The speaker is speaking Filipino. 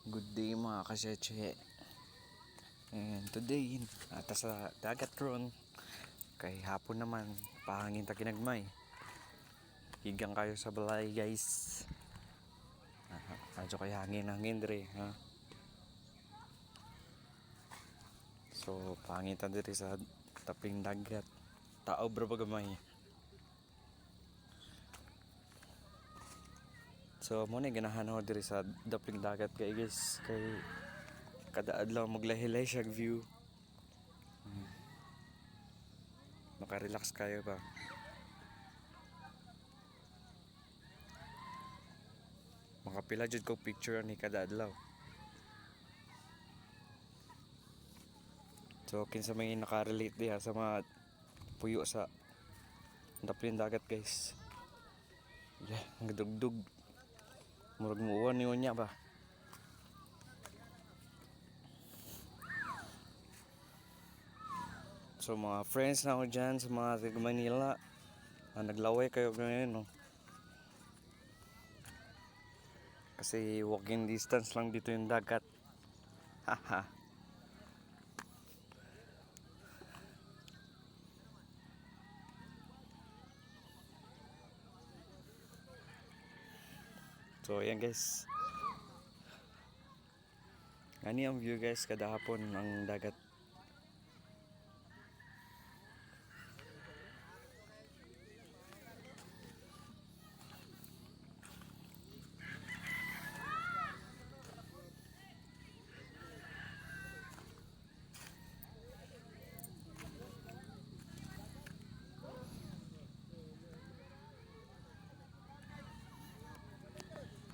Good day mga kaseche. And today, ata sa dagat ron. Kay hapon naman, pahangin ta kinagmay. Higang kayo sa balay guys. Medyo kay hangin dre ha. So, pahangin ta diri sa taping dagat. Tao bro bagamay. So, muna ganahan ako diri sa daping dagat kay guys. Kay kada adlaw maglahi-lahi siya view. Makarelax kayo ba? Makapila jud ko picture ni kada adlaw. So kinsa may nakarelate diha sa mga puyo sa daping dagat guys. Yeah, nagdugdug. Murag muuwan ni unya ba. So mga friends na ako dyan sa mga taga Manila, naglaway kayo ngayon no. Kasi walking distance lang dito yung dagat. Haha. So ayan guys. Gani ang view guys kada hapon ang dagat.